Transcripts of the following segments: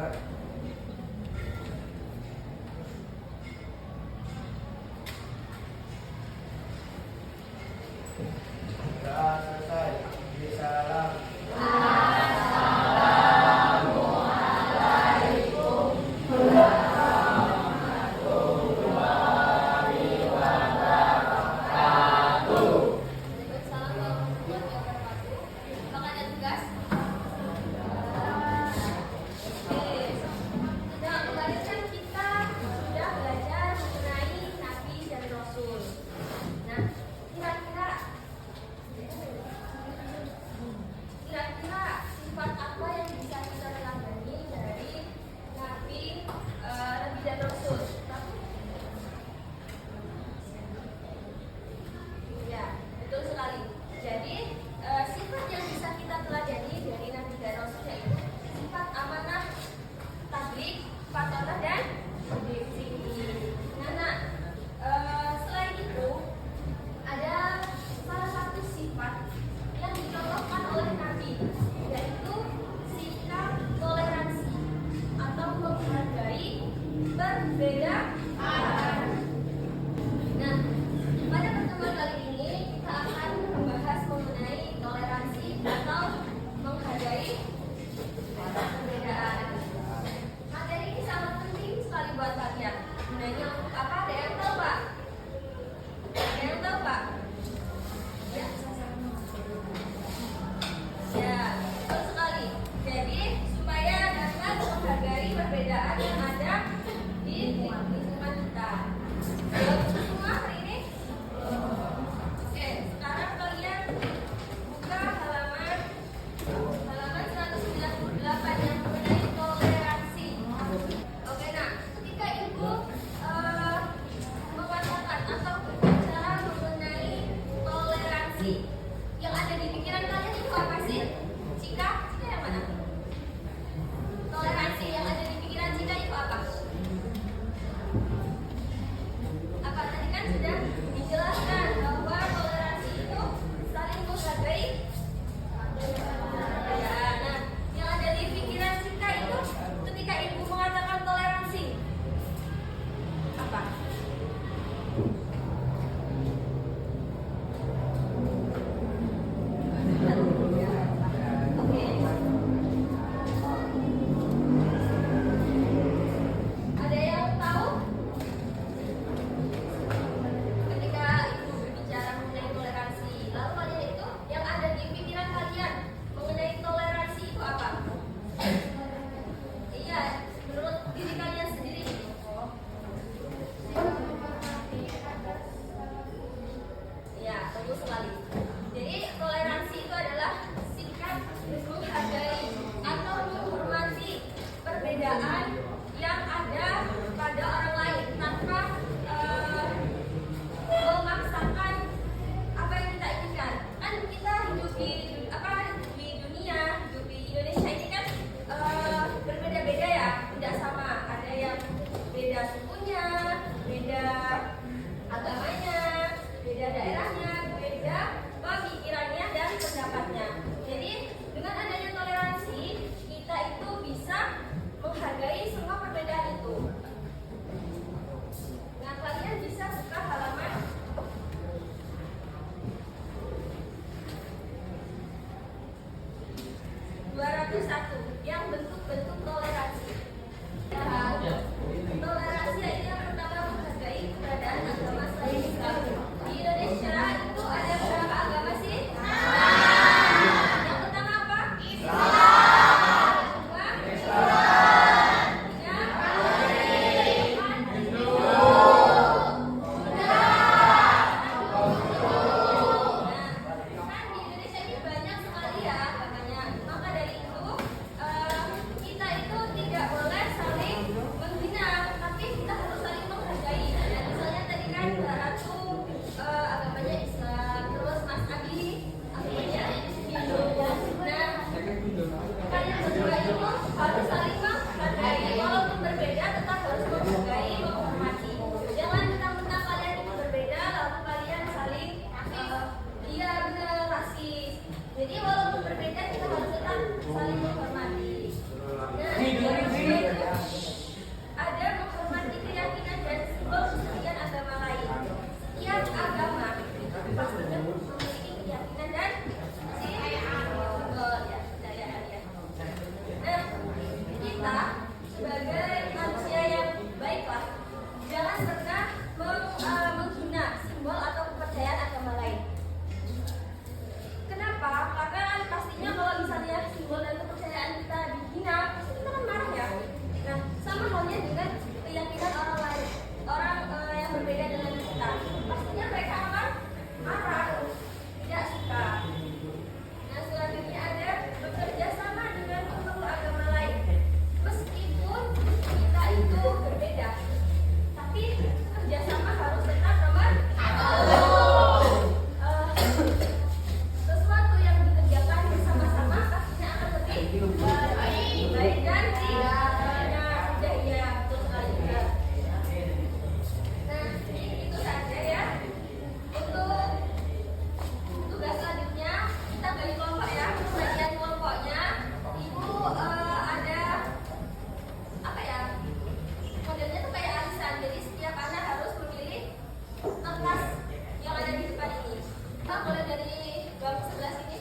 Selesai. Salam. Apakah ada tugas? Oke. kita sebagai manusia yang baiklah, jangan pernah menghina simbol atau kepercayaan agama lain. Kenapa? Karena kan pastinya kalau misalnya simbol dan kepercayaan kita dihina, pasti kita kan marah ya. Nah, sama halnya dengan keyakinan orang lain, orang yang berbeda dengan kita. Pastinya mereka akan marah, tidak suka. Nah, selanjutnya ada bekerja sama dengan pemeluk agama lain. Meskipun kita itu berbeda, tapi kerjasama harus tetap nomor sesuatu yang dikerjakan bersama-sama pastinya akan lebih baik dan sudah ya betul sekali juga. Nah, itu saja ya untuk tugas selanjutnya. Kita bagi kelompok ya. Bagian kelompoknya ibu ada apa ya, modelnya tuh kayak arisan. Jadi setiap anak harus memilih kertas yang ada di depan ini. Kita mulai dari bab sebelah sini.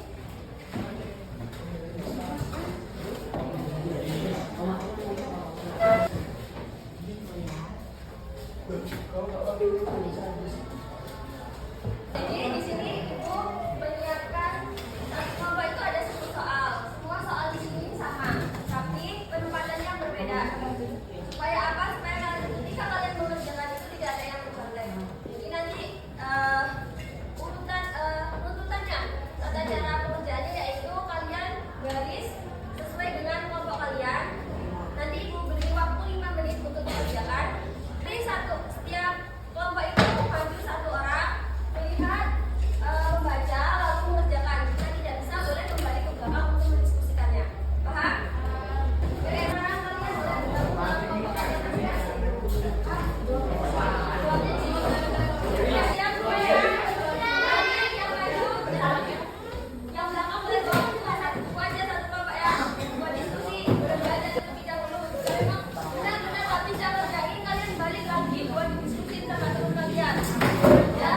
Jadi di sini ibu menyiapkan satu kelompok itu ada 10 soal. Semua soal di sini sama, tapi penempatannya berbeda. Supaya apa? Supaya ketika kalian mengerjakan itu tidak ada yang tercontek. Jadi nanti runtutannya, tata cara pengerjaannya yaitu kalian garis sesuai dengan kelompok kalian. Nanti ibu beri waktu 5 menit untuk mengerjakan. Setiap kelompok itu maju satu orang melihat membaca lalu mengerjakan. Jika tidak bisa boleh kembali ke belakang untuk mendiskusikannya. Paham? Bagaimana kalian sudah bergabung dalam kelompok kalian masing-masing? Siap semua ya? Kalian yang maju yang belakang boleh bawa cuma satu buku aja, satu kelompok ya. Buat diskusi berbeda terlebih dahulu. Kalau memang benar-benar nggak bisa ngerjain, kalian balik lagi buat diskusi sama teman kalian. Ya,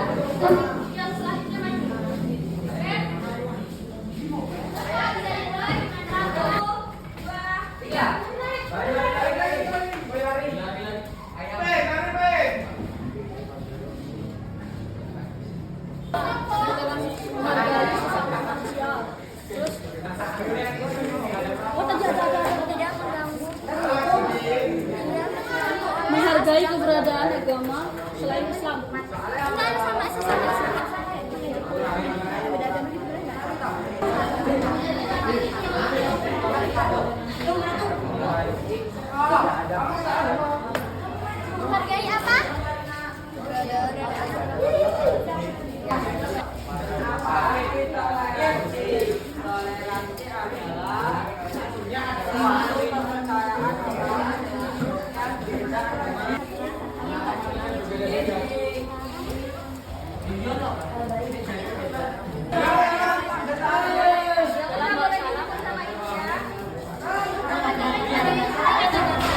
yang selanjutnya maju. Oke? Ya, bisa dimulai. 1, 2, 3. Menghargai keberadaan agama selain Islam. Enggak sama sesama Islam. Menghargai apa?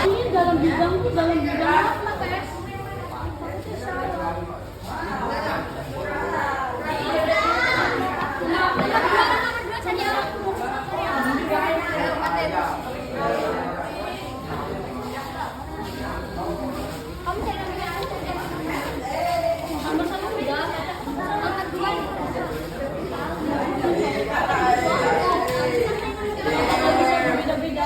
Ini dalam bidang apa ya? Sama-sama bidang. Beda-beda.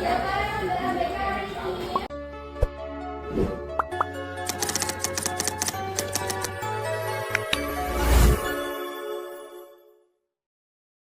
Siapa